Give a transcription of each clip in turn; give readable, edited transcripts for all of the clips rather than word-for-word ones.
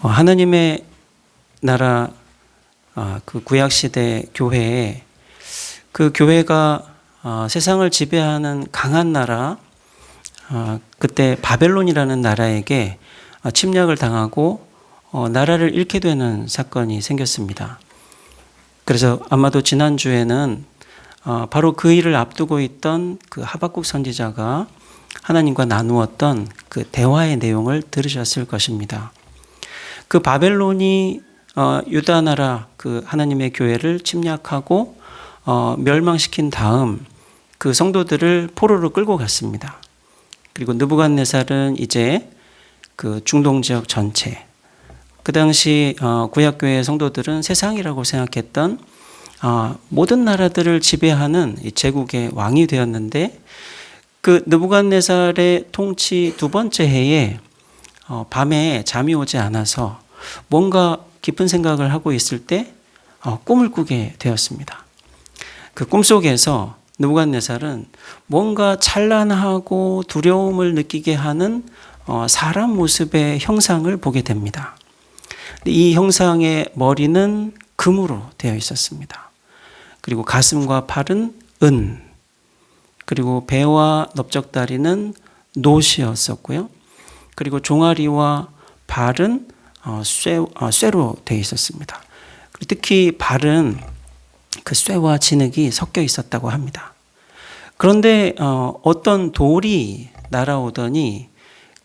하나님의 나라 그 구약시대 교회에 그 교회가 세상을 지배하는 강한 나라 그때 바벨론이라는 나라에게 침략을 당하고 나라를 잃게 되는 사건이 생겼습니다. 그래서 아마도 지난주에는 바로 그 일을 앞두고 있던 그 하박국 선지자가 하나님과 나누었던 그 대화의 내용을 들으셨을 것입니다. 그 바벨론이 유다 나라 그 하나님의 교회를 침략하고 멸망시킨 다음 그 성도들을 포로로 끌고 갔습니다. 그리고 느부갓네살은 이제 그 중동 지역 전체, 그 당시 구약교회 성도들은 세상이라고 생각했던 모든 나라들을 지배하는 제국의 왕이 되었는데, 그 느부갓네살의 통치 두 번째 해에 밤에 잠이 오지 않아서 뭔가 깊은 생각을 하고 있을 때 꿈을 꾸게 되었습니다. 그 꿈속에서 느부갓네살은 뭔가 찬란하고 두려움을 느끼게 하는 사람 모습의 형상을 보게 됩니다. 이 형상의 머리는 금으로 되어 있었습니다. 그리고 가슴과 팔은 은, 그리고 배와 넓적다리는 노시였었고요. 그리고 종아리와 발은 쇠로 되어 있었습니다. 특히 발은 그 쇠와 진흙이 섞여 있었다고 합니다. 그런데 어떤 돌이 날아오더니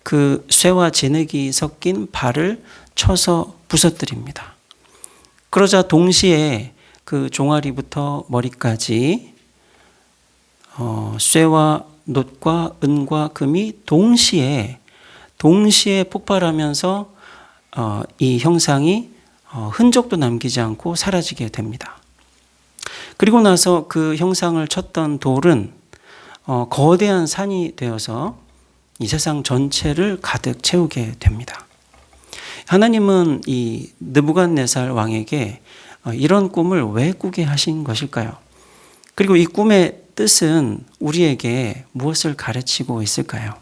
그 쇠와 진흙이 섞인 발을 쳐서 부서뜨립니다. 그러자 동시에 그 종아리부터 머리까지 쇠와 놋과 은과 금이 동시에 폭발하면서 이 형상이 흔적도 남기지 않고 사라지게 됩니다. 그리고 나서 그 형상을 쳤던 돌은 거대한 산이 되어서 이 세상 전체를 가득 채우게 됩니다. 하나님은 이 느부갓네살 왕에게 이런 꿈을 왜 꾸게 하신 것일까요? 그리고 이 꿈의 뜻은 우리에게 무엇을 가르치고 있을까요?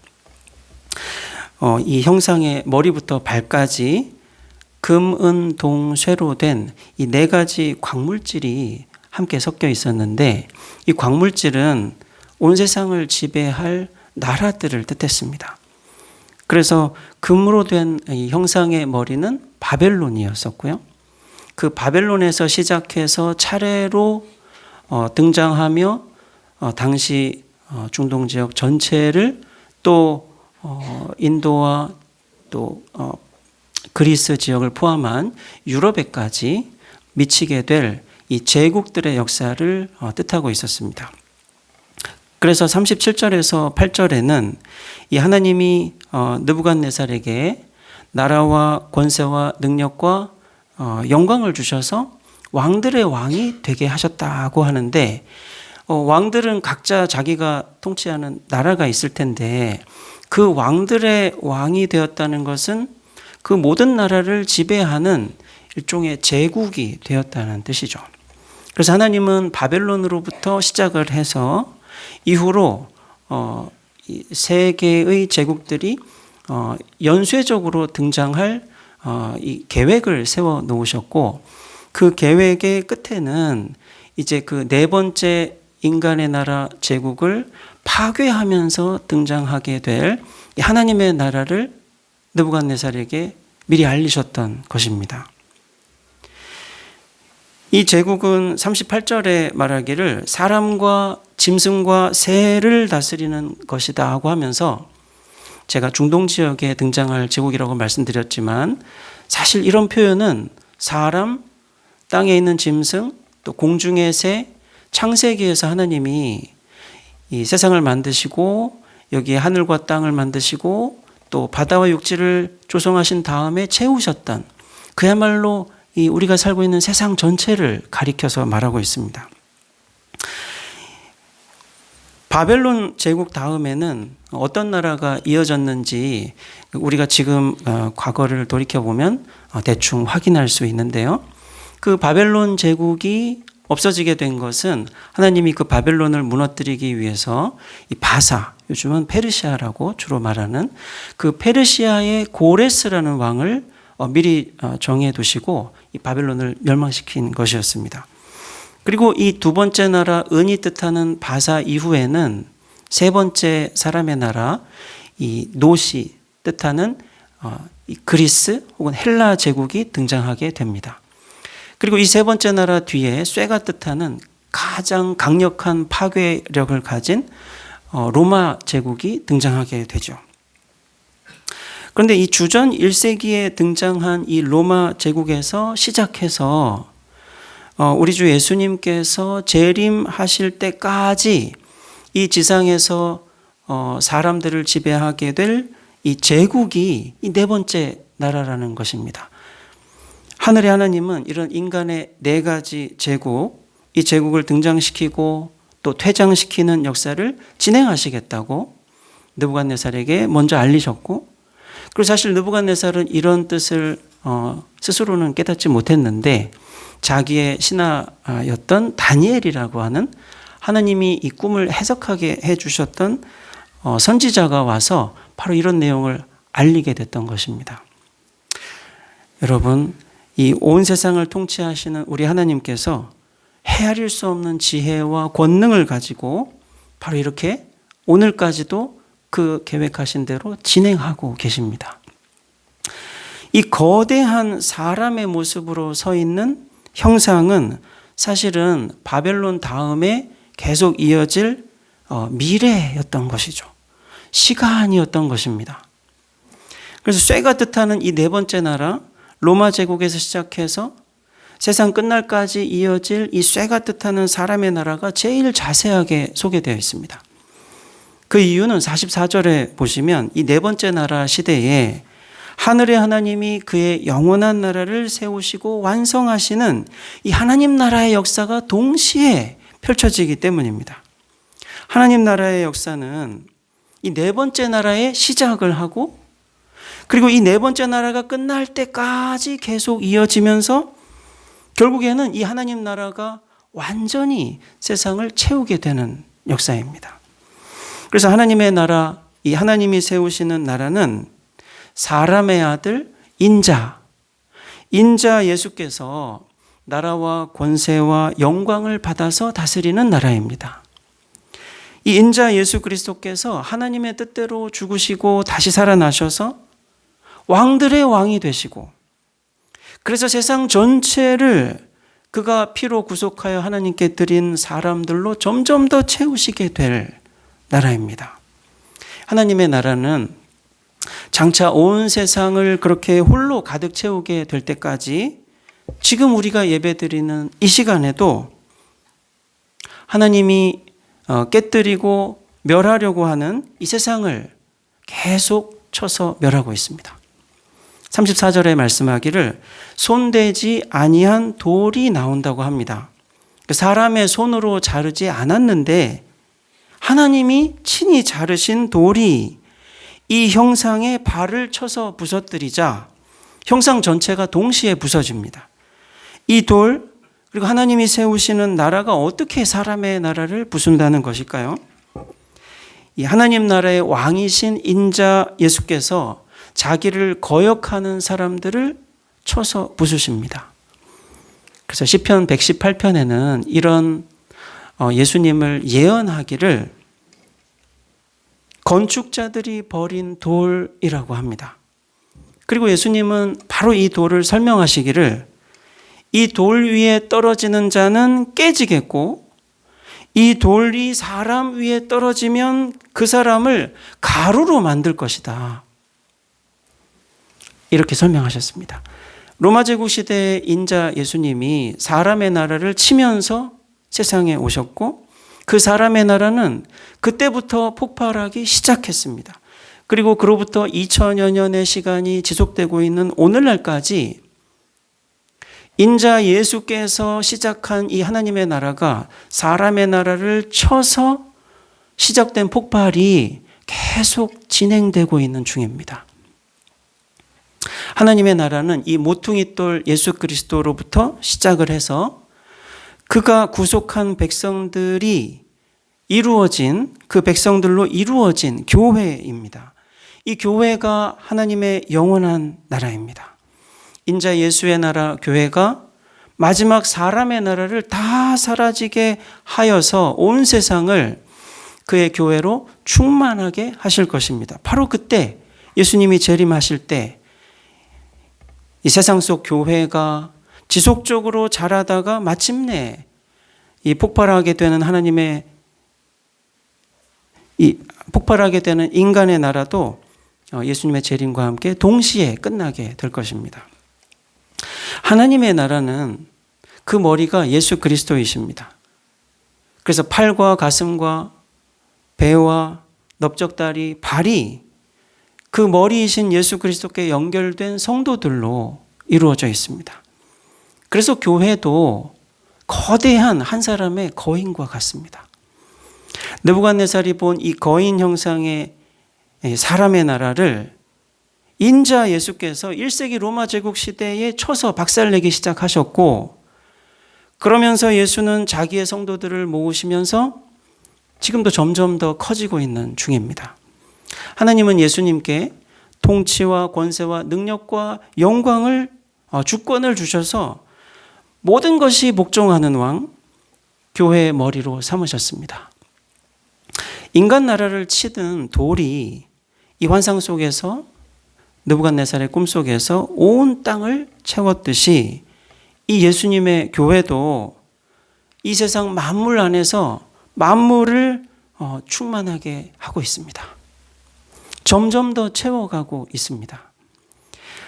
이 형상의 머리부터 발까지 금, 은, 동, 쇠로 된 이 네 가지 광물질이 함께 섞여 있었는데, 이 광물질은 온 세상을 지배할 나라들을 뜻했습니다. 그래서 금으로 된 이 형상의 머리는 바벨론이었었고요. 그 바벨론에서 시작해서 차례로 등장하며 당시 중동 지역 전체를 또 인도와 또 그리스 지역을 포함한 유럽에까지 미치게 될 이 제국들의 역사를 뜻하고 있었습니다. 그래서 37절에서 8절에는 이 하나님이 느부갓네살에게 나라와 권세와 능력과 영광을 주셔서 왕들의 왕이 되게 하셨다고 하는데, 왕들은 각자 자기가 통치하는 나라가 있을 텐데 그 왕들의 왕이 되었다는 것은 그 모든 나라를 지배하는 일종의 제국이 되었다는 뜻이죠. 그래서 하나님은 바벨론으로부터 시작을 해서 이후로 세 개의 제국들이 연쇄적으로 등장할 이 계획을 세워 놓으셨고, 그 계획의 끝에는 이제 그 네 번째 인간의 나라 제국을 파괴하면서 등장하게 될 하나님의 나라를 느부갓네살에게 미리 알리셨던 것입니다. 이 제국은 38절에 말하기를 사람과 짐승과 새를 다스리는 것이다 하고 하면서, 제가 중동 지역에 등장할 제국이라고 말씀드렸지만 사실 이런 표현은 사람, 땅에 있는 짐승, 또 공중의 새, 창세기에서 하나님이 이 세상을 만드시고 여기에 하늘과 땅을 만드시고 또 바다와 육지를 조성하신 다음에 채우셨던, 그야말로 이 우리가 살고 있는 세상 전체를 가리켜서 말하고 있습니다. 바벨론 제국 다음에는 어떤 나라가 이어졌는지 우리가 지금 과거를 돌이켜보면 대충 확인할 수 있는데요. 그 바벨론 제국이 없어지게 된 것은 하나님이 그 바벨론을 무너뜨리기 위해서 이 바사, 요즘은 페르시아라고 주로 말하는 그 페르시아의 고레스라는 왕을 미리 정해 두시고 이 바벨론을 멸망시킨 것이었습니다. 그리고 이 두 번째 나라, 은이 뜻하는 바사 이후에는 세 번째 사람의 나라, 이 노시 뜻하는 이 그리스 혹은 헬라 제국이 등장하게 됩니다. 그리고 이 세 번째 나라 뒤에 쇠가 뜻하는 가장 강력한 파괴력을 가진 로마 제국이 등장하게 되죠. 그런데 이 주전 1세기에 등장한 이 로마 제국에서 시작해서 우리 주 예수님께서 재림하실 때까지 이 지상에서 사람들을 지배하게 될 이 제국이 이 네 번째 나라라는 것입니다. 하늘의 하나님은 이런 인간의 네 가지 제국, 이 제국을 등장시키고 또 퇴장시키는 역사를 진행하시겠다고 느부갓네살에게 먼저 알리셨고, 그리고 사실 느부갓네살은 이런 뜻을 스스로는 깨닫지 못했는데 자기의 신하였던 다니엘이라고 하는 하나님이 이 꿈을 해석하게 해주셨던 선지자가 와서 바로 이런 내용을 알리게 됐던 것입니다. 여러분, 이 온 세상을 통치하시는 우리 하나님께서 헤아릴 수 없는 지혜와 권능을 가지고 바로 이렇게 오늘까지도 그 계획하신 대로 진행하고 계십니다. 이 거대한 사람의 모습으로 서 있는 형상은 사실은 바벨론 다음에 계속 이어질 미래였던 것이죠. 시간이었던 것입니다. 그래서 쇠가 뜻하는 이 네 번째 나라, 로마 제국에서 시작해서 세상 끝날까지 이어질 이 쇠가 뜻하는 사람의 나라가 제일 자세하게 소개되어 있습니다. 그 이유는 44절에 보시면 이 네 번째 나라 시대에 하늘의 하나님이 그의 영원한 나라를 세우시고 완성하시는 이 하나님 나라의 역사가 동시에 펼쳐지기 때문입니다. 하나님 나라의 역사는 이 네 번째 나라의 시작을 하고, 그리고 이 네 번째 나라가 끝날 때까지 계속 이어지면서 결국에는 이 하나님 나라가 완전히 세상을 채우게 되는 역사입니다. 그래서 하나님의 나라, 이 하나님이 세우시는 나라는 사람의 아들 인자 예수께서 나라와 권세와 영광을 받아서 다스리는 나라입니다. 이 인자 예수 그리스도께서 하나님의 뜻대로 죽으시고 다시 살아나셔서 왕들의 왕이 되시고, 그래서 세상 전체를 그가 피로 구속하여 하나님께 드린 사람들로 점점 더 채우시게 될 나라입니다. 하나님의 나라는 장차 온 세상을 그렇게 홀로 가득 채우게 될 때까지 지금 우리가 예배드리는 이 시간에도 하나님이 깨뜨리고 멸하려고 하는 이 세상을 계속 쳐서 멸하고 있습니다. 34절에 말씀하기를 손대지 아니한 돌이 나온다고 합니다. 사람의 손으로 자르지 않았는데 하나님이 친히 자르신 돌이 이 형상의 발을 쳐서 부서뜨리자 형상 전체가 동시에 부서집니다. 이 돌, 그리고 하나님이 세우시는 나라가 어떻게 사람의 나라를 부순다는 것일까요? 이 하나님 나라의 왕이신 인자 예수께서 자기를 거역하는 사람들을 쳐서 부수십니다. 그래서 시편 118편에는 이런 예수님을 예언하기를 건축자들이 버린 돌이라고 합니다. 그리고 예수님은 바로 이 돌을 설명하시기를 이 돌 위에 떨어지는 자는 깨지겠고 이 돌이 사람 위에 떨어지면 그 사람을 가루로 만들 것이다. 이렇게 설명하셨습니다. 로마 제국 시대의 인자 예수님이 사람의 나라를 치면서 세상에 오셨고 그 사람의 나라는 그때부터 폭발하기 시작했습니다. 그리고 그로부터 2000여 년의 시간이 지속되고 있는 오늘날까지 인자 예수께서 시작한 이 하나님의 나라가 사람의 나라를 쳐서 시작된 폭발이 계속 진행되고 있는 중입니다. 하나님의 나라는 이 모퉁이 돌 예수 그리스도로부터 시작을 해서 그가 구속한 백성들이 이루어진, 그 백성들로 이루어진 교회입니다. 이 교회가 하나님의 영원한 나라입니다. 인자 예수의 나라 교회가 마지막 사람의 나라를 다 사라지게 하여서 온 세상을 그의 교회로 충만하게 하실 것입니다. 바로 그때 예수님이 재림하실 때 이 세상 속 교회가 지속적으로 자라다가 마침내 이 폭발하게 되는 하나님의 이 폭발하게 되는 인간의 나라도 예수님의 재림과 함께 동시에 끝나게 될 것입니다. 하나님의 나라는 그 머리가 예수 그리스도이십니다. 그래서 팔과 가슴과 배와 넓적다리, 발이 그 머리이신 예수 그리스도께 연결된 성도들로 이루어져 있습니다. 그래서 교회도 거대한 한 사람의 거인과 같습니다. 느부갓네살이 본 이 거인 형상의 사람의 나라를 인자 예수께서 1세기 로마 제국 시대에 쳐서 박살내기 시작하셨고, 그러면서 예수는 자기의 성도들을 모으시면서 지금도 점점 더 커지고 있는 중입니다. 하나님은 예수님께 통치와 권세와 능력과 영광을 주권을 주셔서 모든 것이 복종하는 왕, 교회의 머리로 삼으셨습니다. 인간 나라를 치든 돌이 이 환상 속에서 느부갓네살의 꿈속에서 온 땅을 채웠듯이 이 예수님의 교회도 이 세상 만물 안에서 만물을 충만하게 하고 있습니다. 점점 더 채워가고 있습니다.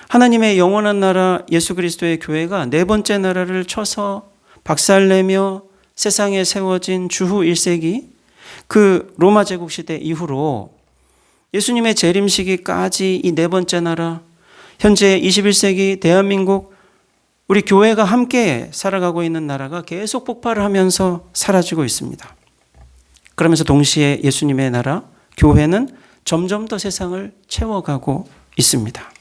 하나님의 영원한 나라 예수 그리스도의 교회가 네 번째 나라를 쳐서 박살내며 세상에 세워진 주후 1세기 그 로마 제국 시대 이후로 예수님의 재림 시기까지 이 네 번째 나라, 현재 21세기 대한민국 우리 교회가 함께 살아가고 있는 나라가 계속 폭발을 하면서 사라지고 있습니다. 그러면서 동시에 예수님의 나라, 교회는 점점 더 세상을 채워가고 있습니다.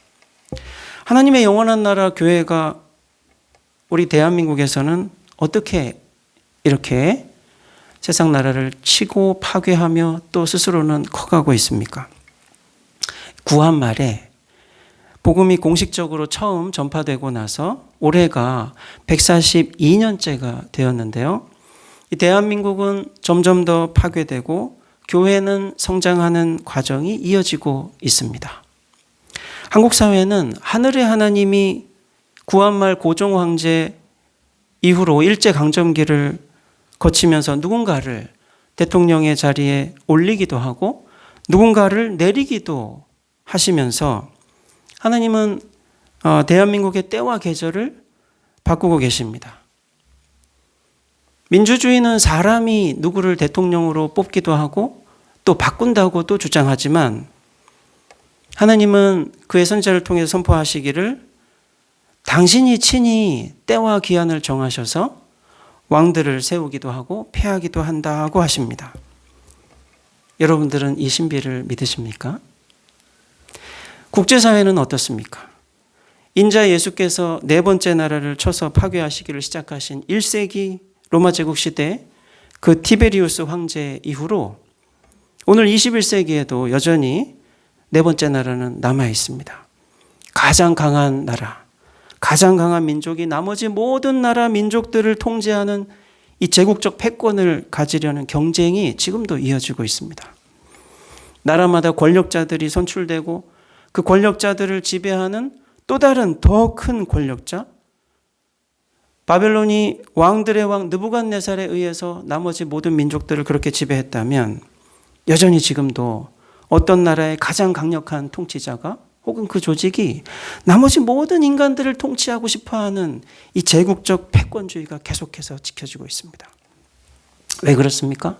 하나님의 영원한 나라 교회가 우리 대한민국에서는 어떻게 이렇게 세상 나라를 치고 파괴하며 또 스스로는 커가고 있습니까? 구한 말에 복음이 공식적으로 처음 전파되고 나서 올해가 142년째가 되었는데요. 이 대한민국은 점점 더 파괴되고 교회는 성장하는 과정이 이어지고 있습니다. 한국 사회는 하늘의 하나님이 구한말 고종 황제 이후로 일제강점기를 거치면서 누군가를 대통령의 자리에 올리기도 하고 누군가를 내리기도 하시면서 하나님은 대한민국의 때와 계절을 바꾸고 계십니다. 민주주의는 사람이 누구를 대통령으로 뽑기도 하고 또 바꾼다고 또 주장하지만 하나님은 그의 선지자를 통해 선포하시기를 당신이 친히 때와 기한을 정하셔서 왕들을 세우기도 하고 폐하기도 한다고 하십니다. 여러분들은 이 신비를 믿으십니까? 국제사회는 어떻습니까? 인자 예수께서 네 번째 나라를 쳐서 파괴하시기를 시작하신 1세기 로마 제국 시대 그 티베리우스 황제 이후로 오늘 21세기에도 여전히 네 번째 나라는 남아 있습니다. 가장 강한 나라, 가장 강한 민족이 나머지 모든 나라 민족들을 통제하는 이 제국적 패권을 가지려는 경쟁이 지금도 이어지고 있습니다. 나라마다 권력자들이 선출되고 그 권력자들을 지배하는 또 다른 더 큰 권력자, 바벨론이 왕들의 왕 느부갓네살에 의해서 나머지 모든 민족들을 그렇게 지배했다면 여전히 지금도 어떤 나라의 가장 강력한 통치자가 혹은 그 조직이 나머지 모든 인간들을 통치하고 싶어하는 이 제국적 패권주의가 계속해서 지켜지고 있습니다. 왜 그렇습니까?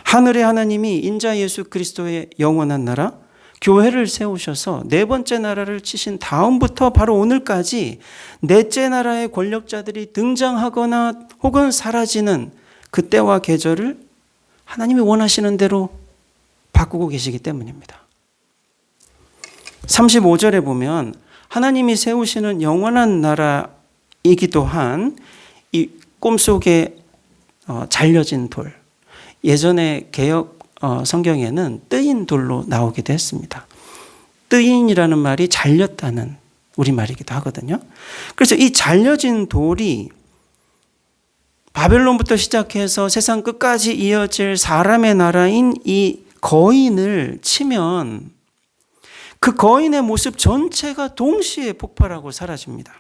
하늘의 하나님이 인자 예수 그리스도의 영원한 나라, 교회를 세우셔서 네 번째 나라를 치신 다음부터 바로 오늘까지 넷째 나라의 권력자들이 등장하거나 혹은 사라지는 그 때와 계절을 하나님이 원하시는 대로 바꾸고 계시기 때문입니다. 35절에 보면 하나님이 세우시는 영원한 나라이기도 한 이 꿈속에 잘려진 돌, 예전에 개역 성경에는 뜨인 돌로 나오기도 했습니다. 뜨인이라는 말이 잘렸다는 우리말이기도 하거든요. 그래서 이 잘려진 돌이 바벨론부터 시작해서 세상 끝까지 이어질 사람의 나라인 이 거인을 치면 그 거인의 모습 전체가 동시에 폭발하고 사라집니다.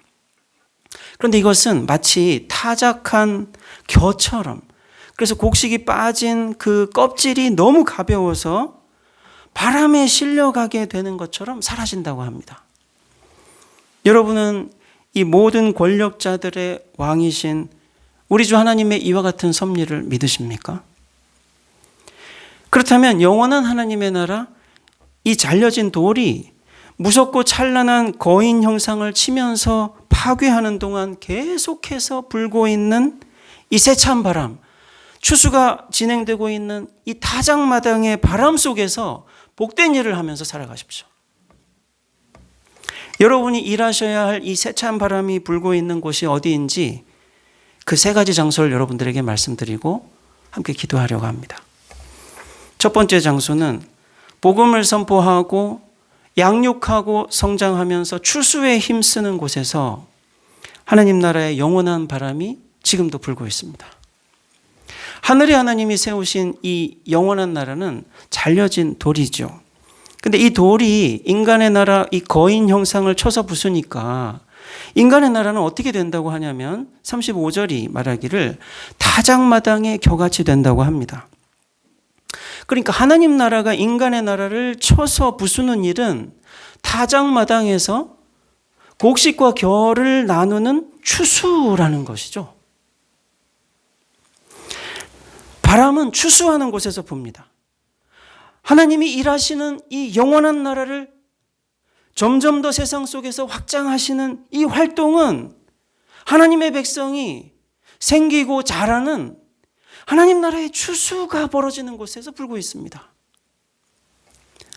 그런데 이것은 마치 타작한 겨처럼, 그래서 곡식이 빠진 그 껍질이 너무 가벼워서 바람에 실려가게 되는 것처럼 사라진다고 합니다. 여러분은 이 모든 권력자들의 왕이신 우리 주 하나님의 이와 같은 섭리를 믿으십니까? 그렇다면 영원한 하나님의 나라, 이 잘려진 돌이 무섭고 찬란한 거인 형상을 치면서 파괴하는 동안 계속해서 불고 있는 이 세찬 바람, 추수가 진행되고 있는 이 타작마당의 바람 속에서 복된 일을 하면서 살아가십시오. 여러분이 일하셔야 할 이 세찬 바람이 불고 있는 곳이 어디인지 그 세 가지 장소를 여러분들에게 말씀드리고 함께 기도하려고 합니다. 첫 번째 장소는 복음을 선포하고 양육하고 성장하면서 추수에 힘쓰는 곳에서 하나님 나라의 영원한 바람이 지금도 불고 있습니다. 하늘의 하나님이 세우신 이 영원한 나라는 잘려진 돌이죠. 근데 이 돌이 인간의 나라, 이 거인 형상을 쳐서 부수니까 인간의 나라는 어떻게 된다고 하냐면 35절이 말하기를 타작마당의 겨같이 된다고 합니다. 그러니까 하나님 나라가 인간의 나라를 쳐서 부수는 일은 타작마당에서 곡식과 겨를 나누는 추수라는 것이죠. 바람은 추수하는 곳에서 붑니다. 하나님이 일하시는 이 영원한 나라를 점점 더 세상 속에서 확장하시는 이 활동은 하나님의 백성이 생기고 자라는 하나님 나라의 추수가 벌어지는 곳에서 불고 있습니다.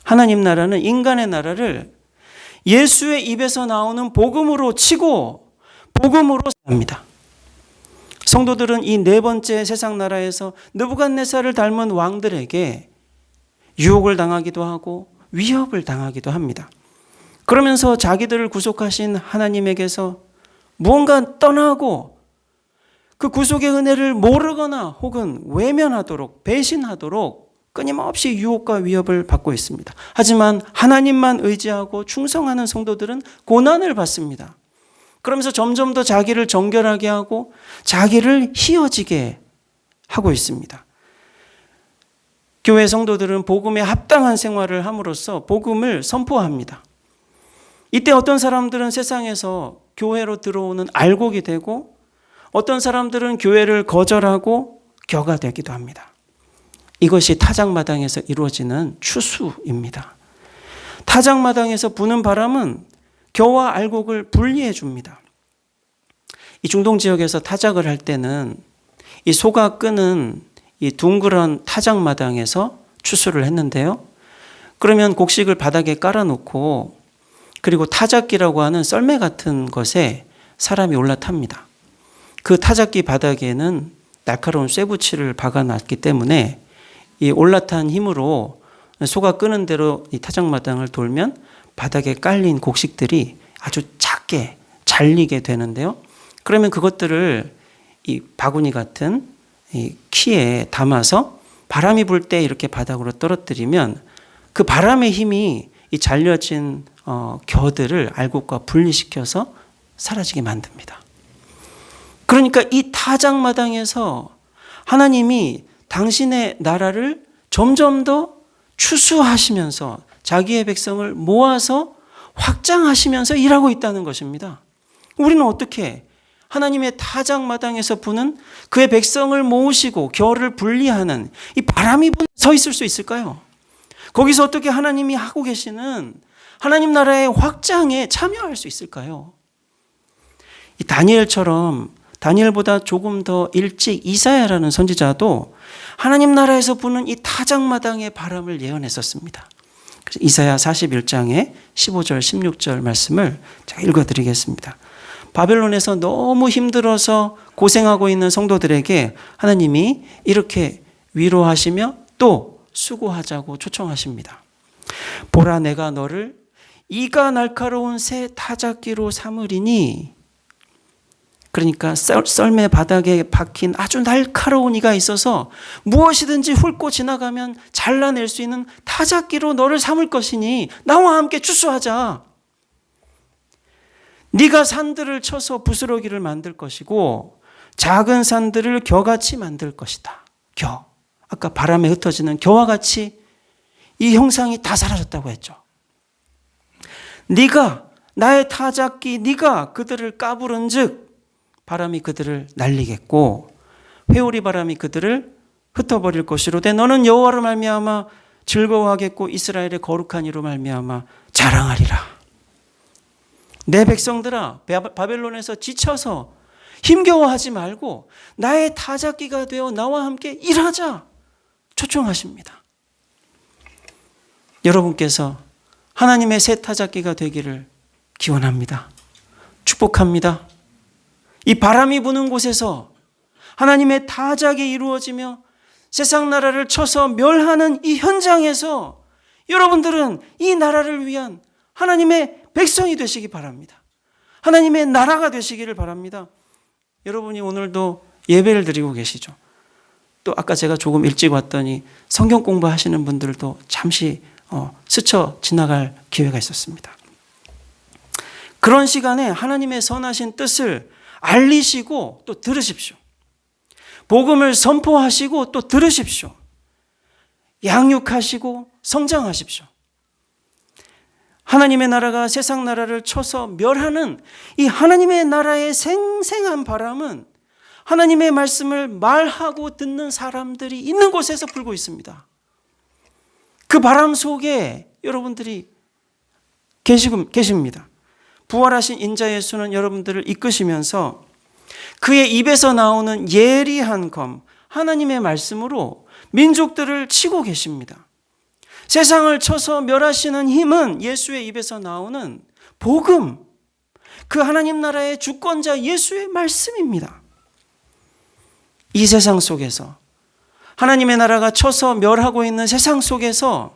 하나님 나라는 인간의 나라를 예수의 입에서 나오는 복음으로 치고 복음으로 삽니다. 성도들은 이 네 번째 세상 나라에서 느부갓네살을 닮은 왕들에게 유혹을 당하기도 하고 위협을 당하기도 합니다. 그러면서 자기들을 구속하신 하나님에게서 무언가 떠나고 그 구속의 은혜를 모르거나 혹은 외면하도록 배신하도록 끊임없이 유혹과 위협을 받고 있습니다. 하지만 하나님만 의지하고 충성하는 성도들은 고난을 받습니다. 그러면서 점점 더 자기를 정결하게 하고 자기를 희어지게 하고 있습니다. 교회 성도들은 복음에 합당한 생활을 함으로써 복음을 선포합니다. 이때 어떤 사람들은 세상에서 교회로 들어오는 알곡이 되고 어떤 사람들은 교회를 거절하고 겨가 되기도 합니다. 이것이 타작마당에서 이루어지는 추수입니다. 타작마당에서 부는 바람은 겨와 알곡을 분리해 줍니다. 이 중동 지역에서 타작을 할 때는 이 소가 끄는 이 둥그런 타작마당에서 추수를 했는데요. 그러면 곡식을 바닥에 깔아놓고 그리고 타작기라고 하는 썰매 같은 것에 사람이 올라탑니다. 그 타작기 바닥에는 날카로운 쇠붙이를 박아놨기 때문에 이 올라탄 힘으로 소가 끄는 대로 이 타작마당을 돌면 바닥에 깔린 곡식들이 아주 작게 잘리게 되는데요. 그러면 그것들을 이 바구니 같은 이 키에 담아서 바람이 불 때 이렇게 바닥으로 떨어뜨리면 그 바람의 힘이 이 잘려진 겨들을 알곡과 분리시켜서 사라지게 만듭니다. 그러니까 이 타작마당에서 하나님이 당신의 나라를 점점 더 추수하시면서 자기의 백성을 모아서 확장하시면서 일하고 있다는 것입니다. 우리는 어떻게 하나님의 타작마당에서 부는 그의 백성을 모으시고 겨를 분리하는 이 바람이 서 있을 수 있을까요? 거기서 어떻게 하나님이 하고 계시는 하나님 나라의 확장에 참여할 수 있을까요? 이 다니엘처럼 다니엘보다 조금 더 일찍 이사야라는 선지자도 하나님 나라에서 부는 이 타작마당의 바람을 예언했었습니다. 그래서 이사야 41장의 15절 16절 말씀을 제가 읽어드리겠습니다. 바벨론에서 너무 힘들어서 고생하고 있는 성도들에게 하나님이 이렇게 위로하시며 또 수고하자고 초청하십니다. 보라, 내가 너를 이가 날카로운 새 타작기로 삼으리니, 그러니까 썰매 바닥에 박힌 아주 날카로운 이가 있어서 무엇이든지 훑고 지나가면 잘라낼 수 있는 타작기로 너를 삼을 것이니 나와 함께 추수하자. 네가 산들을 쳐서 부스러기를 만들 것이고 작은 산들을 겨같이 만들 것이다. 겨. 아까 바람에 흩어지는 겨와 같이 이 형상이 다 사라졌다고 했죠. 네가 나의 타작기 네가 그들을 까부른즉 바람이 그들을 날리겠고 회오리 바람이 그들을 흩어버릴 것이로되 너는 여호와로 말미암아 즐거워하겠고 이스라엘의 거룩한 이로 말미암아 자랑하리라. 내 백성들아, 바벨론에서 지쳐서 힘겨워하지 말고 나의 타작기가 되어 나와 함께 일하자 초청하십니다. 여러분께서 하나님의 새 타작기가 되기를 기원합니다. 축복합니다. 이 바람이 부는 곳에서 하나님의 타작이 이루어지며 세상 나라를 쳐서 멸하는 이 현장에서 여러분들은 이 나라를 위한 하나님의 백성이 되시기 바랍니다. 하나님의 나라가 되시기를 바랍니다. 여러분이 오늘도 예배를 드리고 계시죠. 또 아까 제가 조금 일찍 왔더니 성경 공부하시는 분들도 잠시 스쳐 지나갈 기회가 있었습니다. 그런 시간에 하나님의 선하신 뜻을 알리시고 또 들으십시오. 복음을 선포하시고 또 들으십시오. 양육하시고 성장하십시오. 하나님의 나라가 세상 나라를 쳐서 멸하는 이 하나님의 나라의 생생한 바람은 하나님의 말씀을 말하고 듣는 사람들이 있는 곳에서 불고 있습니다. 그 바람 속에 여러분들이 계십니다. 부활하신 인자 예수는 여러분들을 이끄시면서 그의 입에서 나오는 예리한 검, 하나님의 말씀으로 민족들을 치고 계십니다. 세상을 쳐서 멸하시는 힘은 예수의 입에서 나오는 복음, 그 하나님 나라의 주권자 예수의 말씀입니다. 이 세상 속에서 하나님의 나라가 쳐서 멸하고 있는 세상 속에서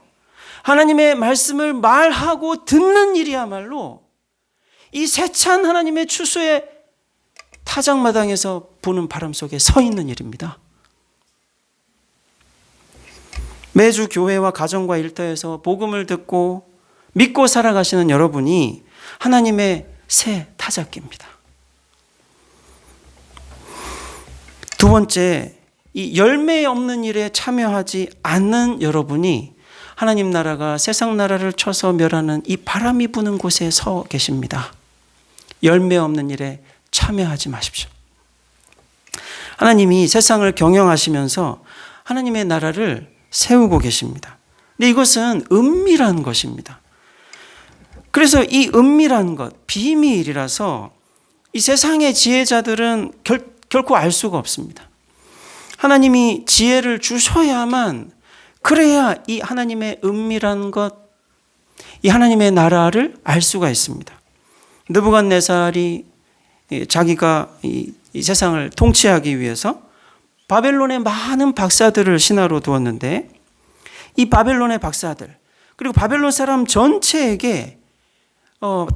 하나님의 말씀을 말하고 듣는 일이야말로 이 세찬 하나님의 추수의 타작마당에서 부는 바람 속에 서 있는 일입니다. 매주 교회와 가정과 일터에서 복음을 듣고 믿고 살아가시는 여러분이 하나님의 새 타작기입니다. 두 번째, 이 열매 없는 일에 참여하지 않는 여러분이 하나님 나라가 세상 나라를 쳐서 멸하는 이 바람이 부는 곳에 서 계십니다. 열매 없는 일에 참여하지 마십시오. 하나님이 세상을 경영하시면서 하나님의 나라를 세우고 계십니다. 근데 이것은 은밀한 것입니다. 그래서 이 은밀한 것, 비밀이라서 이 세상의 지혜자들은 결코 알 수가 없습니다. 하나님이 지혜를 주셔야만, 그래야 이 하나님의 은밀한 것, 이 하나님의 나라를 알 수가 있습니다. 느부갓네살이 자기가 이 세상을 통치하기 위해서 바벨론의 많은 박사들을 신하로 두었는데, 이 바벨론의 박사들 그리고 바벨론 사람 전체에게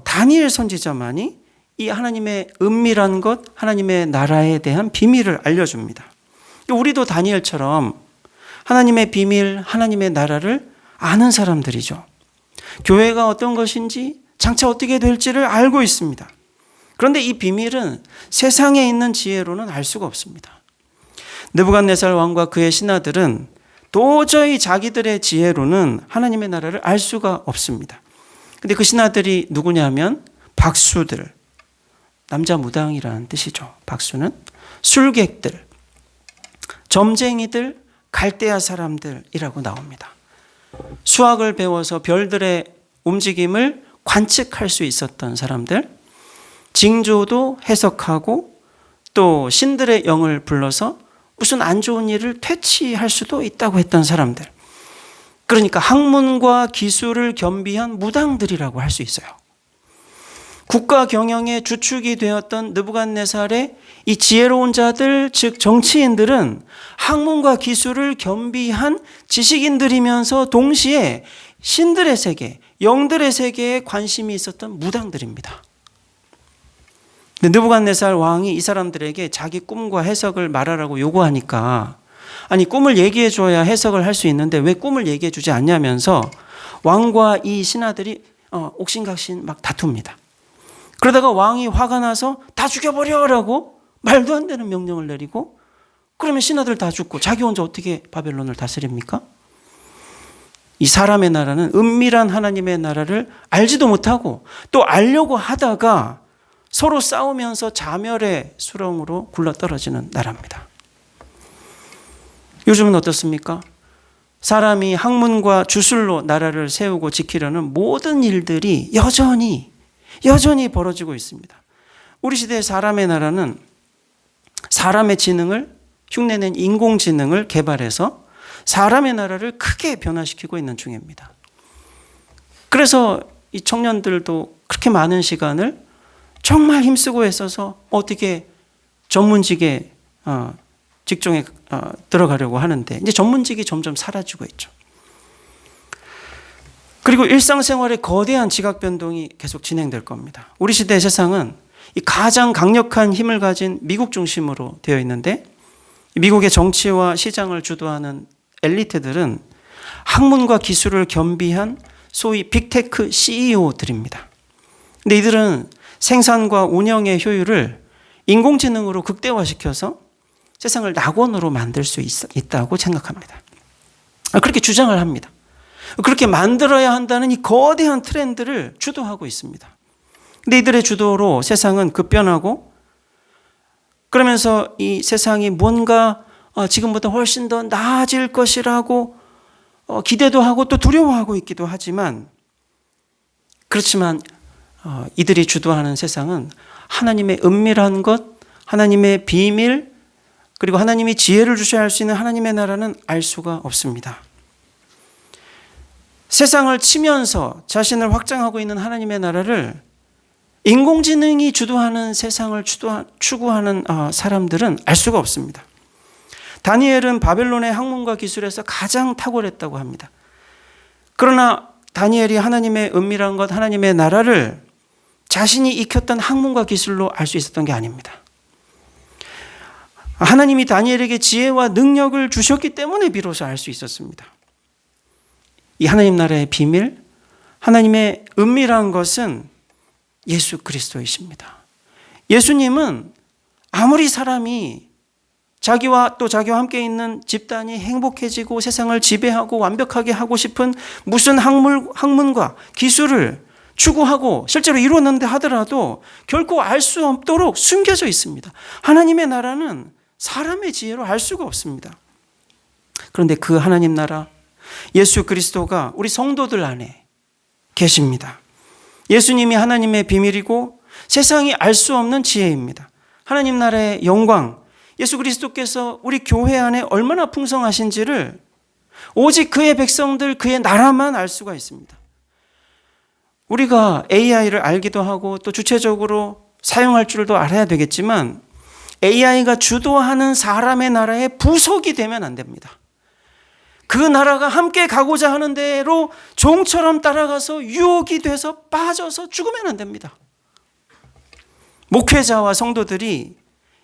다니엘 선지자만이 이 하나님의 은밀한 것, 하나님의 나라에 대한 비밀을 알려줍니다. 우리도 다니엘처럼 하나님의 비밀, 하나님의 나라를 아는 사람들이죠. 교회가 어떤 것인지, 장차 어떻게 될지를 알고 있습니다. 그런데 이 비밀은 세상에 있는 지혜로는 알 수가 없습니다. 느부갓네살 왕과 그의 신하들은 도저히 자기들의 지혜로는 하나님의 나라를 알 수가 없습니다. 근데 그 신하들이 누구냐면 박수들, 남자 무당이라는 뜻이죠. 박수는 술객들, 점쟁이들, 갈대아 사람들이라고 나옵니다. 수학을 배워서 별들의 움직임을 관측할 수 있었던 사람들, 징조도 해석하고 또 신들의 영을 불러서 무슨 안 좋은 일을 퇴치할 수도 있다고 했던 사람들, 그러니까 학문과 기술을 겸비한 무당들이라고 할 수 있어요. 국가 경영의 주축이 되었던 느부갓네살의 이 지혜로운 자들, 즉 정치인들은 학문과 기술을 겸비한 지식인들이면서 동시에 신들의 세계, 영들의 세계에 관심이 있었던 무당들입니다. 근데 느부갓네살 왕이 이 사람들에게 자기 꿈과 해석을 말하라고 요구하니까, 아니 꿈을 얘기해 줘야 해석을 할 수 있는데 왜 꿈을 얘기해 주지 않냐면서 왕과 이 신하들이 옥신각신 막 다툽니다. 그러다가 왕이 화가 나서 다 죽여버려라고 말도 안 되는 명령을 내리고, 그러면 신하들 다 죽고 자기 혼자 어떻게 바벨론을 다스립니까? 이 사람의 나라는 은밀한 하나님의 나라를 알지도 못하고 또 알려고 하다가 서로 싸우면서 자멸의 수렁으로 굴러떨어지는 나라입니다. 요즘은 어떻습니까? 사람이 학문과 주술로 나라를 세우고 지키려는 모든 일들이 여전히 벌어지고 있습니다. 우리 시대의 사람의 나라는 사람의 지능을 흉내낸 인공지능을 개발해서 사람의 나라를 크게 변화시키고 있는 중입니다. 그래서 이 청년들도 그렇게 많은 시간을 정말 힘쓰고 애써서 어떻게 전문직에 직종에 들어가려고 하는데 이제 전문직이 점점 사라지고 있죠. 그리고 일상생활에 거대한 지각 변동이 계속 진행될 겁니다. 우리 시대의 세상은 이 가장 강력한 힘을 가진 미국 중심으로 되어 있는데, 미국의 정치와 시장을 주도하는 엘리트들은 학문과 기술을 겸비한 소위 빅테크 CEO들입니다. 근데 이들은 생산과 운영의 효율을 인공지능으로 극대화시켜서 세상을 낙원으로 만들 수 있다고 생각합니다. 그렇게 주장을 합니다. 그렇게 만들어야 한다는 이 거대한 트렌드를 주도하고 있습니다. 근데 이들의 주도로 세상은 급변하고, 그러면서 이 세상이 뭔가 지금보다 훨씬 더 나아질 것이라고 기대도 하고 또 두려워하고 있기도 하지만, 그렇지만 이들이 주도하는 세상은 하나님의 은밀한 것, 하나님의 비밀, 그리고 하나님이 지혜를 주셔야 할 수 있는 하나님의 나라는 알 수가 없습니다. 세상을 치면서 자신을 확장하고 있는 하나님의 나라를 인공지능이 주도하는 세상을 추구하는 사람들은 알 수가 없습니다. 다니엘은 바벨론의 학문과 기술에서 가장 탁월했다고 합니다. 그러나 다니엘이 하나님의 은밀한 것, 하나님의 나라를 자신이 익혔던 학문과 기술로 알 수 있었던 게 아닙니다. 하나님이 다니엘에게 지혜와 능력을 주셨기 때문에 비로소 알 수 있었습니다. 이 하나님 나라의 비밀, 하나님의 은밀한 것은 예수 그리스도이십니다. 예수님은 아무리 사람이 자기와 함께 있는 집단이 행복해지고 세상을 지배하고 완벽하게 하고 싶은 무슨 학문과 기술을 추구하고 실제로 이루었는데 하더라도 결코 알 수 없도록 숨겨져 있습니다. 하나님의 나라는 사람의 지혜로 알 수가 없습니다. 그런데 그 하나님 나라, 예수 그리스도가 우리 성도들 안에 계십니다. 예수님이 하나님의 비밀이고 세상이 알 수 없는 지혜입니다. 하나님 나라의 영광, 예수 그리스도께서 우리 교회 안에 얼마나 풍성하신지를 오직 그의 백성들, 그의 나라만 알 수가 있습니다. 우리가 AI를 알기도 하고 또 주체적으로 사용할 줄도 알아야 되겠지만 AI가 주도하는 사람의 나라에 부속이 되면 안 됩니다. 그 나라가 함께 가고자 하는 대로 종처럼 따라가서 유혹이 돼서 빠져서 죽으면 안 됩니다. 목회자와 성도들이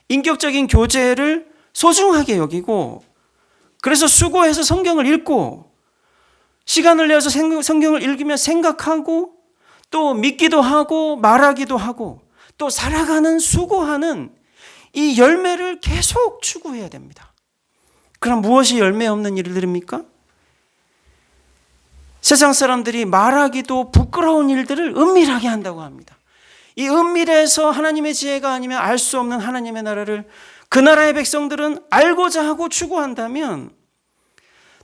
인격적인 교제를 소중하게 여기고, 그래서 수고해서 성경을 읽고 시간을 내어서 성경을 읽으며 생각하고 또 믿기도 하고 말하기도 하고 또 살아가는 수고하는 이 열매를 계속 추구해야 됩니다. 그럼 무엇이 열매 없는 일들입니까? 세상 사람들이 말하기도 부끄러운 일들을 은밀하게 한다고 합니다. 이 은밀해서 하나님의 지혜가 아니면 알 수 없는 하나님의 나라를 그 나라의 백성들은 알고자 하고 추구한다면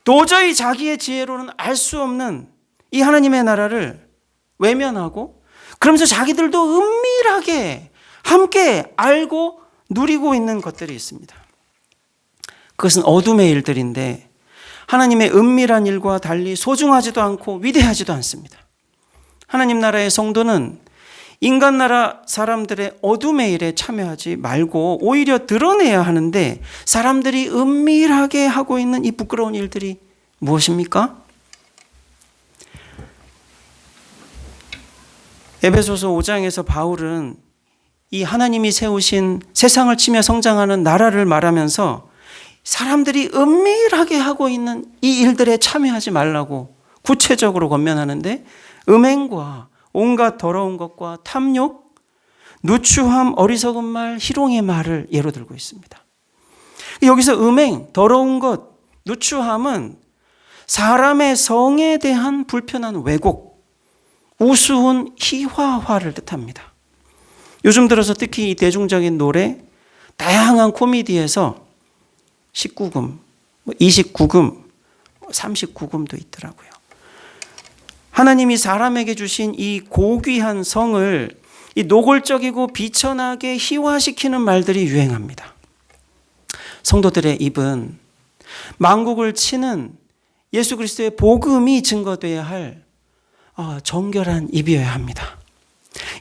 도저히 자기의 지혜로는 알 수 없는 이 하나님의 나라를 외면하고, 그러면서 자기들도 은밀하게 함께 알고 누리고 있는 것들이 있습니다. 그것은 어둠의 일들인데 하나님의 은밀한 일과 달리 소중하지도 않고 위대하지도 않습니다. 하나님 나라의 성도는 인간 나라 사람들의 어둠의 일에 참여하지 말고 오히려 드러내야 하는데, 사람들이 은밀하게 하고 있는 이 부끄러운 일들이 무엇입니까? 에베소서 5장에서 바울은 이 하나님이 세우신 세상을 치며 성장하는 나라를 말하면서 사람들이 은밀하게 하고 있는 이 일들에 참여하지 말라고 구체적으로 권면하는데, 음행과 온갖 더러운 것과 탐욕, 누추함, 어리석은 말, 희롱의 말을 예로 들고 있습니다. 여기서 음행, 더러운 것, 누추함은 사람의 성에 대한 불편한 왜곡, 우스운 희화화를 뜻합니다. 요즘 들어서 특히 이 대중적인 노래, 다양한 코미디에서 19금, 29금, 39금도 있더라고요. 하나님이 사람에게 주신 이 고귀한 성을 이 노골적이고 비천하게 희화시키는 말들이 유행합니다. 성도들의 입은 만국을 치는 예수 그리스도의 복음이 증거되어야 할 정결한 입이어야 합니다.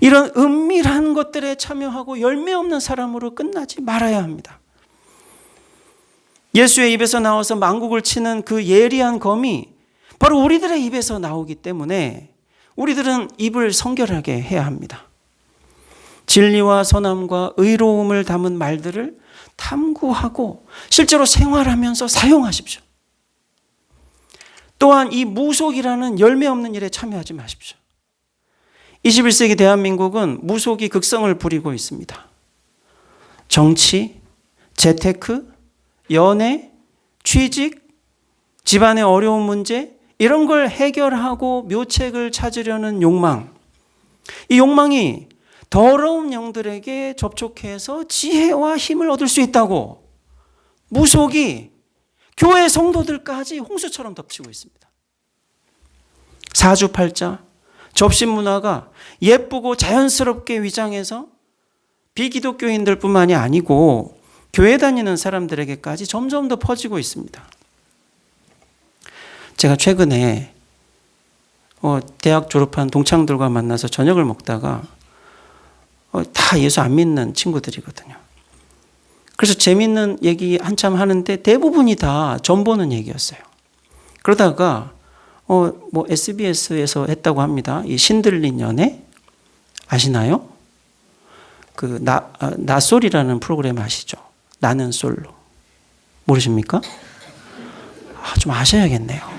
이런 은밀한 것들에 참여하고 열매 없는 사람으로 끝나지 말아야 합니다. 예수의 입에서 나와서 만국을 치는 그 예리한 검이 바로 우리들의 입에서 나오기 때문에 우리들은 입을 성결하게 해야 합니다. 진리와 선함과 의로움을 담은 말들을 탐구하고 실제로 생활하면서 사용하십시오. 또한 이 무속이라는 열매 없는 일에 참여하지 마십시오. 21세기 대한민국은 무속이 극성을 부리고 있습니다. 정치, 재테크, 연애, 취직, 집안의 어려운 문제, 이런 걸 해결하고 묘책을 찾으려는 욕망, 이 욕망이 더러운 영들에게 접촉해서 지혜와 힘을 얻을 수 있다고 무속이 교회 성도들까지 홍수처럼 덮치고 있습니다. 사주팔자, 접신문화가 예쁘고 자연스럽게 위장해서 비기독교인들 뿐만이 아니고 교회 다니는 사람들에게까지 점점 더 퍼지고 있습니다. 제가 최근에 대학 졸업한 동창들과 만나서 저녁을 먹다가 다 예수 안 믿는 친구들이거든요. 그래서 재밌는 얘기 한참 하는데 대부분이 다 점 보는 얘기였어요. 그러다가 SBS에서 했다고 합니다. 이 신들린 연애 아시나요? 그 나솔이라는 프로그램 아시죠? 나는 솔로. 모르십니까? 좀 아셔야겠네요.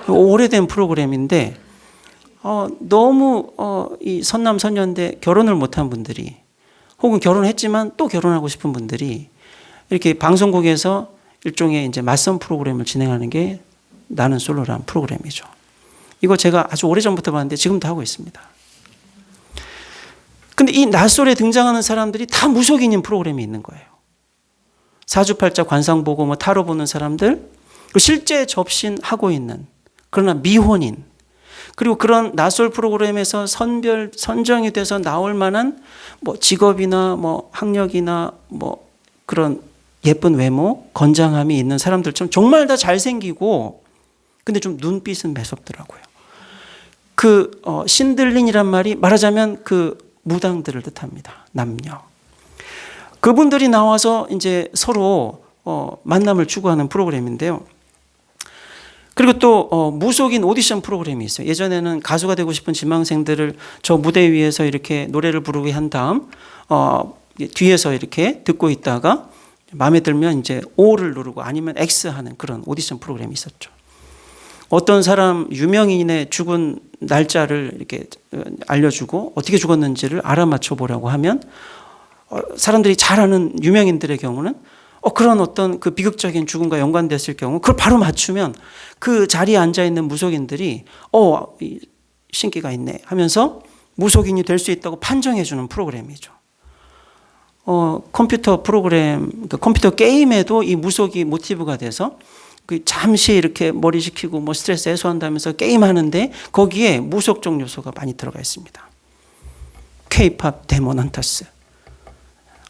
오래된 프로그램인데 너무 이 선남 선녀인데 결혼을 못한 분들이, 혹은 결혼했지만 또 결혼하고 싶은 분들이 이렇게 방송국에서 일종의 이제 맞선 프로그램을 진행하는 게 나는 솔로라는 프로그램이죠. 이거 제가 아주 오래전부터 봤는데 지금도 하고 있습니다. 근데 이 나솔에 등장하는 사람들이 다 무속인인 프로그램이 있는 거예요. 사주팔자 관상 보고 타로 보는 사람들, 실제 접신하고 있는 그러나 미혼인, 그리고 그런 나솔 프로그램에서 선정이 돼서 나올 만한 직업이나 학력이나 그런 예쁜 외모, 건장함이 있는 사람들처럼 정말 다 잘생기고, 근데 좀 눈빛은 매섭더라고요. 그 신들린이란 말이 말하자면 그 무당들을 뜻합니다. 남녀. 그분들이 나와서 이제 서로 만남을 추구하는 프로그램인데요. 그리고 또 무속인 오디션 프로그램이 있어요. 예전에는 가수가 되고 싶은 지망생들을 저 무대 위에서 이렇게 노래를 부르게 한 다음 뒤에서 이렇게 듣고 있다가 마음에 들면 이제 O를 누르고 아니면 X 하는 그런 오디션 프로그램이 있었죠. 어떤 사람 유명인의 죽은 날짜를 이렇게 알려주고 어떻게 죽었는지를 알아맞혀 보라고 하면 사람들이 잘 아는 유명인들의 경우는 그런 어떤 그 비극적인 죽음과 연관됐을 경우 그걸 바로 맞추면 그 자리에 앉아있는 무속인들이 신기가 있네 하면서 무속인이 될 수 있다고 판정해주는 프로그램이죠. 컴퓨터 프로그램, 컴퓨터 게임에도 이 무속이 모티브가 돼서 잠시 이렇게 머리 식히고 스트레스 해소한다면서 게임하는데 거기에 무속적 요소가 많이 들어가 있습니다. K-팝 데몬 헌터스.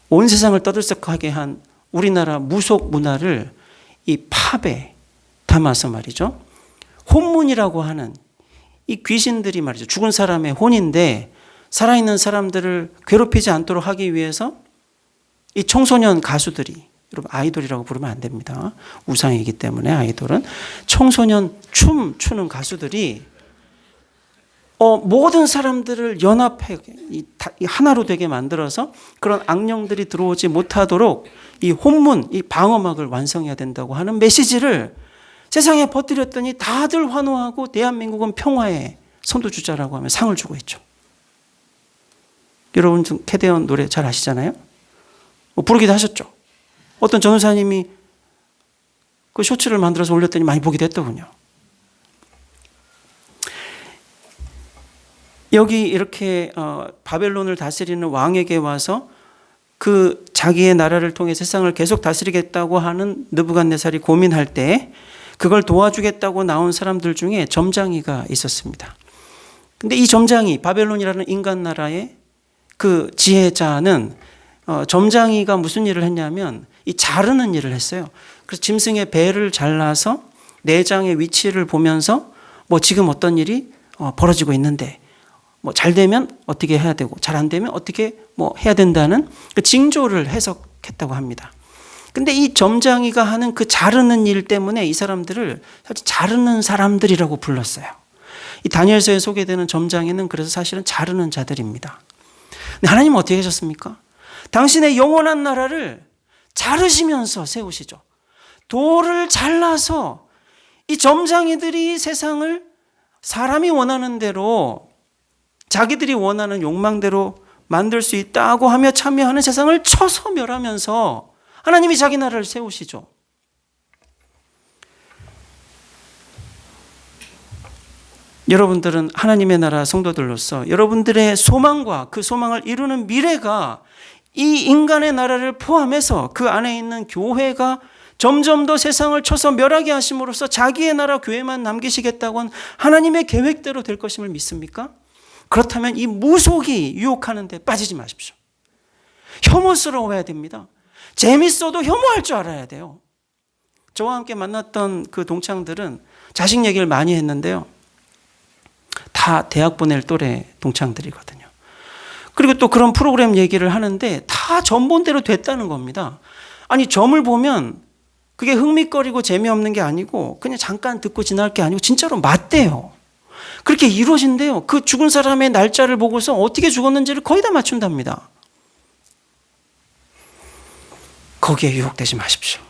온 세상을 떠들썩하게 한 우리나라 무속 문화를 이 팝에 담아서 말이죠. 혼문이라고 하는 이 귀신들이 말이죠. 죽은 사람의 혼인데 살아있는 사람들을 괴롭히지 않도록 하기 위해서 이 청소년 가수들이, 여러분 아이돌이라고 부르면 안 됩니다. 우상이기 때문에 아이돌은 청소년 춤 추는 가수들이 모든 사람들을 연합해 하나로 되게 만들어서 그런 악령들이 들어오지 못하도록 이 혼문, 이 방어막을 완성해야 된다고 하는 메시지를 세상에 퍼뜨렸더니 다들 환호하고 대한민국은 평화의 선도주자라고 하며 상을 주고 있죠. 여러분 캐대언 노래 잘 아시잖아요. 부르기도 하셨죠. 어떤 전도사님이 그 쇼츠를 만들어서 올렸더니 많이 보기도 했더군요. 여기 이렇게 바벨론을 다스리는 왕에게 와서 그 자기의 나라를 통해 세상을 계속 다스리겠다고 하는 느부갓네살이 고민할 때 그걸 도와주겠다고 나온 사람들 중에 점장이가 있었습니다. 근데 이 점장이 바벨론이라는 인간 나라의 그 지혜자는 점장이가 무슨 일을 했냐면 이 자르는 일을 했어요. 그래서 짐승의 배를 잘라서 내장의 위치를 보면서 지금 어떤 일이 벌어지고 있는데 잘 되면 어떻게 해야 되고 잘 안 되면 어떻게 해야 된다는 그 징조를 해석했다고 합니다. 근데 이 점장이가 하는 그 자르는 일 때문에 이 사람들을 사실 자르는 사람들이라고 불렀어요. 이 다니엘서에 소개되는 점장이는 그래서 사실은 자르는 자들입니다. 근데 하나님은 어떻게 하셨습니까? 당신의 영원한 나라를 자르시면서 세우시죠. 돌을 잘라서 이 점장이들이 세상을 사람이 원하는 대로 자기들이 원하는 욕망대로 만들 수 있다고 하며 참여하는 세상을 쳐서 멸하면서 하나님이 자기 나라를 세우시죠. 여러분들은 하나님의 나라 성도들로서 여러분들의 소망과 그 소망을 이루는 미래가 이 인간의 나라를 포함해서 그 안에 있는 교회가 점점 더 세상을 쳐서 멸하게 하심으로써 자기의 나라 교회만 남기시겠다고 한 하나님의 계획대로 될 것임을 믿습니까? 그렇다면 이 무속이 유혹하는 데 빠지지 마십시오. 혐오스러워야 됩니다. 재밌어도 혐오할 줄 알아야 돼요. 저와 함께 만났던 그 동창들은 자식 얘기를 많이 했는데요. 다 대학 보낼 또래 동창들이거든요. 그리고 또 그런 프로그램 얘기를 하는데 다 전본대로 됐다는 겁니다. 아니 점을 보면 그게 흥미거리고 재미없는 게 아니고 그냥 잠깐 듣고 지날 게 아니고 진짜로 맞대요. 그렇게 이루어진대요. 그 죽은 사람의 날짜를 보고서 어떻게 죽었는지를 거의 다 맞춘답니다. 거기에 유혹되지 마십시오.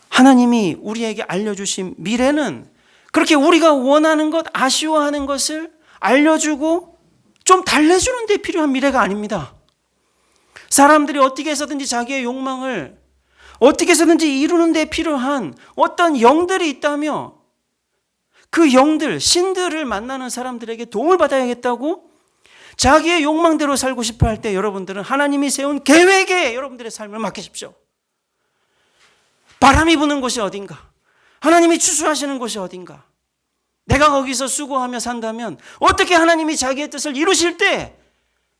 하나님이 우리에게 알려주신 미래는 그렇게 우리가 원하는 것, 아쉬워하는 것을 알려주고 좀 달래주는 데 필요한 미래가 아닙니다. 사람들이 어떻게 해서든지 자기의 욕망을 어떻게 해서든지 이루는 데 필요한 어떤 영들이 있다며 그 영들, 신들을 만나는 사람들에게 도움을 받아야겠다고 자기의 욕망대로 살고 싶어 할 때 여러분들은 하나님이 세운 계획에 여러분들의 삶을 맡기십시오. 바람이 부는 곳이 어딘가? 하나님이 추수하시는 곳이 어딘가? 내가 거기서 수고하며 산다면 어떻게 하나님이 자기의 뜻을 이루실 때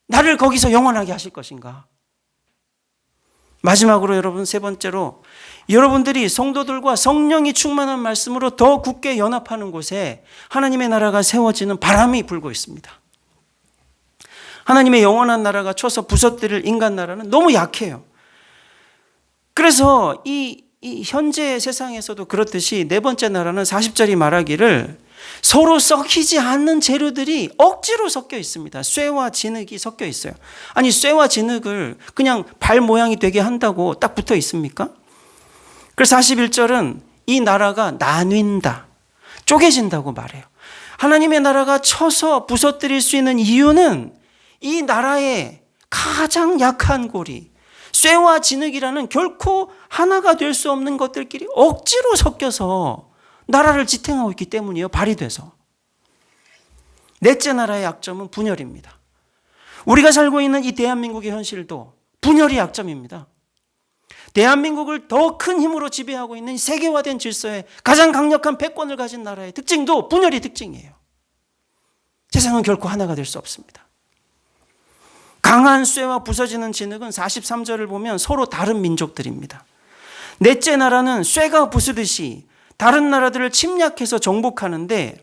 나를 거기서 영원하게 하실 것인가? 마지막으로 여러분 세 번째로 여러분들이 성도들과 성령이 충만한 말씀으로 더 굳게 연합하는 곳에 하나님의 나라가 세워지는 바람이 불고 있습니다. 하나님의 영원한 나라가 쳐서 부서뜨릴 인간 나라는 너무 약해요. 그래서 이 현재 세상에서도 그렇듯이 네 번째 나라는 40절이 말하기를 서로 썩히지 않는 재료들이 억지로 섞여 있습니다. 쇠와 진흙이 섞여 있어요. 아니 쇠와 진흙을 그냥 발 모양이 되게 한다고 딱 붙어 있습니까? 그래서 41절은 이 나라가 나뉜다, 쪼개진다고 말해요. 하나님의 나라가 쳐서 부서뜨릴 수 있는 이유는 이 나라의 가장 약한 고리, 쇠와 진흙이라는 결코 하나가 될 수 없는 것들끼리 억지로 섞여서 나라를 지탱하고 있기 때문이에요. 발휘돼서. 넷째 나라의 약점은 분열입니다. 우리가 살고 있는 이 대한민국의 현실도 분열이 약점입니다. 대한민국을 더 큰 힘으로 지배하고 있는 세계화된 질서의 가장 강력한 패권을 가진 나라의 특징도 분열이 특징이에요. 세상은 결코 하나가 될 수 없습니다. 강한 쇠와 부서지는 진흙은 43절을 보면 서로 다른 민족들입니다. 넷째 나라는 쇠가 부수듯이 다른 나라들을 침략해서 정복하는데,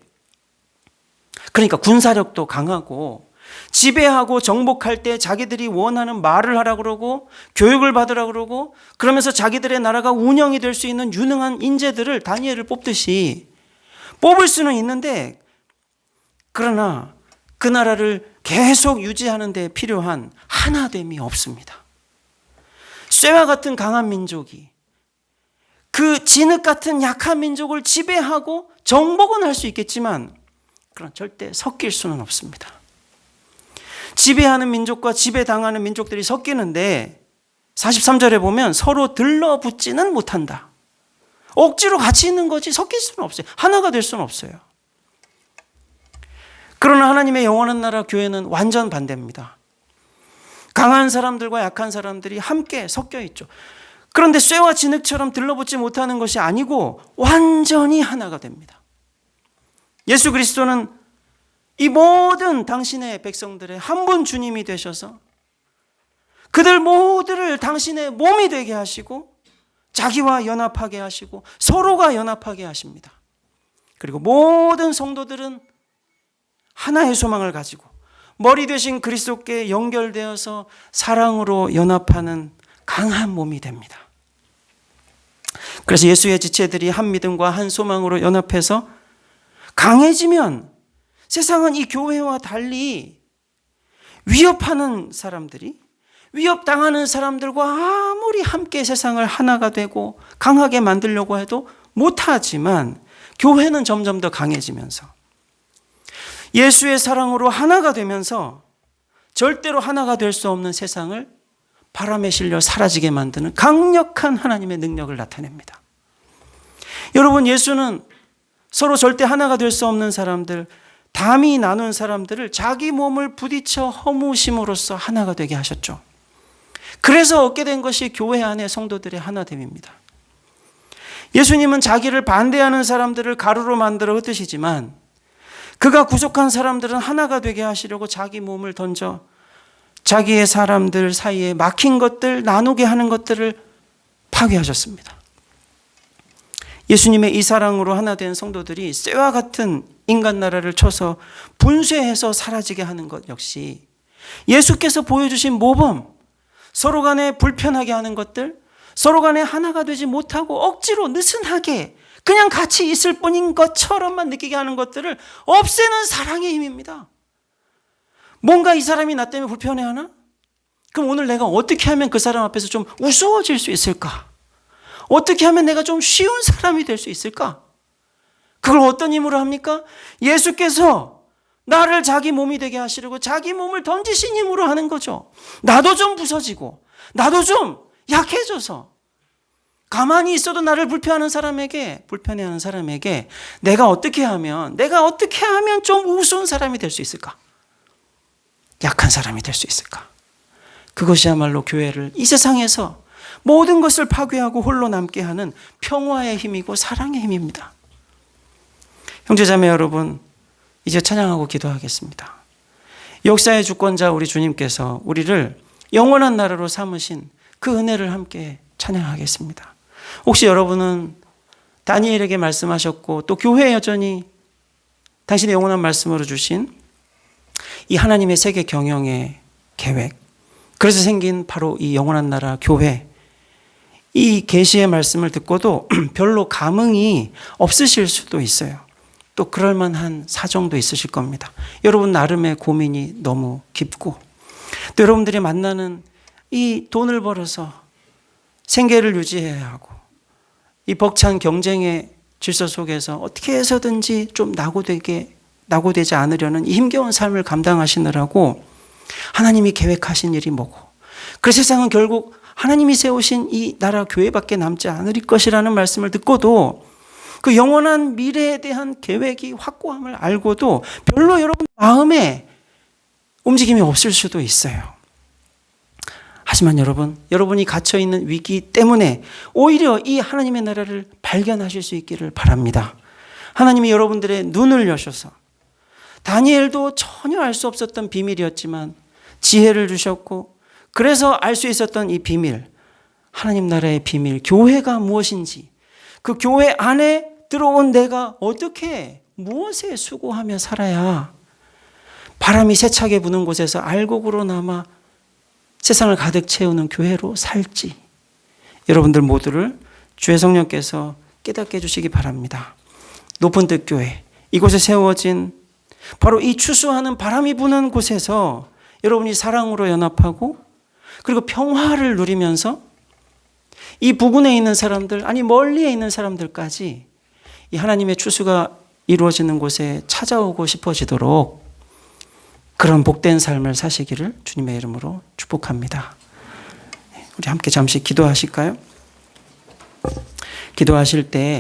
그러니까 군사력도 강하고 지배하고 정복할 때 자기들이 원하는 말을 하라고 그러고 교육을 받으라고 그러고 그러면서 자기들의 나라가 운영이 될 수 있는 유능한 인재들을 다니엘을 뽑듯이 뽑을 수는 있는데 그러나 그 나라를 계속 유지하는 데 필요한 하나됨이 없습니다. 쇠와 같은 강한 민족이 그 진흙 같은 약한 민족을 지배하고 정복은 할 수 있겠지만 그런 절대 섞일 수는 없습니다. 지배하는 민족과 지배당하는 민족들이 섞이는데 43절에 보면 서로 들러붙지는 못한다. 억지로 같이 있는 거지 섞일 수는 없어요. 하나가 될 수는 없어요. 그러나 하나님의 영원한 나라 교회는 완전 반대입니다. 강한 사람들과 약한 사람들이 함께 섞여 있죠. 그런데 쇠와 진흙처럼 들러붙지 못하는 것이 아니고 완전히 하나가 됩니다. 예수 그리스도는 이 모든 당신의 백성들의 한 분 주님이 되셔서 그들 모두를 당신의 몸이 되게 하시고 자기와 연합하게 하시고 서로가 연합하게 하십니다. 그리고 모든 성도들은 하나의 소망을 가지고 머리 되신 그리스도께 연결되어서 사랑으로 연합하는 강한 몸이 됩니다. 그래서 예수의 지체들이 한 믿음과 한 소망으로 연합해서 강해지면 세상은 이 교회와 달리 위협하는 사람들이 위협당하는 사람들과 아무리 함께 세상을 하나가 되고 강하게 만들려고 해도 못하지만 교회는 점점 더 강해지면서 예수의 사랑으로 하나가 되면서 절대로 하나가 될 수 없는 세상을 바람에 실려 사라지게 만드는 강력한 하나님의 능력을 나타냅니다. 여러분, 예수는 서로 절대 하나가 될 수 없는 사람들, 담이 나눈 사람들을 자기 몸을 부딪혀 허무심으로써 하나가 되게 하셨죠. 그래서 얻게 된 것이 교회 안의 성도들의 하나됨입니다. 예수님은 자기를 반대하는 사람들을 가루로 만들어 흩으시지만 그가 구속한 사람들은 하나가 되게 하시려고 자기 몸을 던져 자기의 사람들 사이에 막힌 것들, 나누게 하는 것들을 파괴하셨습니다. 예수님의 이 사랑으로 하나 된 성도들이 쇠와 같은 인간 나라를 쳐서 분쇄해서 사라지게 하는 것 역시 예수께서 보여주신 모범, 서로 간에 불편하게 하는 것들, 서로 간에 하나가 되지 못하고 억지로 느슨하게 그냥 같이 있을 뿐인 것처럼만 느끼게 하는 것들을 없애는 사랑의 힘입니다. 뭔가 이 사람이 나 때문에 불편해하나? 그럼 오늘 내가 어떻게 하면 그 사람 앞에서 좀 우스워질 수 있을까? 어떻게 하면 내가 좀 쉬운 사람이 될 수 있을까? 그걸 어떤 힘으로 합니까? 예수께서 나를 자기 몸이 되게 하시려고 자기 몸을 던지신 힘으로 하는 거죠. 나도 좀 부서지고 나도 좀 약해져서 가만히 있어도 나를 불편해하는 사람에게 내가 어떻게 하면 좀 우스운 사람이 될 수 있을까? 약한 사람이 될 수 있을까? 그것이야말로 교회를 이 세상에서 모든 것을 파괴하고 홀로 남게 하는 평화의 힘이고 사랑의 힘입니다. 형제자매 여러분, 이제 찬양하고 기도하겠습니다. 역사의 주권자 우리 주님께서 우리를 영원한 나라로 삼으신 그 은혜를 함께 찬양하겠습니다. 혹시 여러분은 다니엘에게 말씀하셨고 또 교회에 여전히 당신의 영원한 말씀으로 주신 이 하나님의 세계 경영의 계획, 그래서 생긴 바로 이 영원한 나라 교회, 이 계시의 말씀을 듣고도 별로 감흥이 없으실 수도 있어요. 또 그럴 만한 사정도 있으실 겁니다. 여러분 나름의 고민이 너무 깊고 또 여러분들이 만나는 이 돈을 벌어서 생계를 유지해야 하고 이 벅찬 경쟁의 질서 속에서 어떻게 해서든지 좀 낙오되지 않으려는 이 힘겨운 삶을 감당하시느라고 하나님이 계획하신 일이 뭐고 그 세상은 결국 하나님이 세우신 이 나라 교회밖에 남지 않을 것이라는 말씀을 듣고도 그 영원한 미래에 대한 계획이 확고함을 알고도 별로 여러분 마음에 움직임이 없을 수도 있어요. 하지만 여러분이 갇혀있는 위기 때문에 오히려 이 하나님의 나라를 발견하실 수 있기를 바랍니다. 하나님이 여러분들의 눈을 여셔서 다니엘도 전혀 알 수 없었던 비밀이었지만 지혜를 주셨고 그래서 알 수 있었던 이 비밀, 하나님 나라의 비밀, 교회가 무엇인지 그 교회 안에 들어온 내가 어떻게 무엇에 수고하며 살아야 바람이 세차게 부는 곳에서 알곡으로 남아 세상을 가득 채우는 교회로 살지 여러분들 모두를 주의 성령께서 깨닫게 해주시기 바랍니다. 높은 뜻 교회, 이곳에 세워진 바로 이 추수하는 바람이 부는 곳에서 여러분이 사랑으로 연합하고 그리고 평화를 누리면서 이 부근에 있는 사람들, 아니 멀리에 있는 사람들까지 이 하나님의 추수가 이루어지는 곳에 찾아오고 싶어지도록 그런 복된 삶을 사시기를 주님의 이름으로 축복합니다. 우리 함께 잠시 기도하실까요? 기도하실 때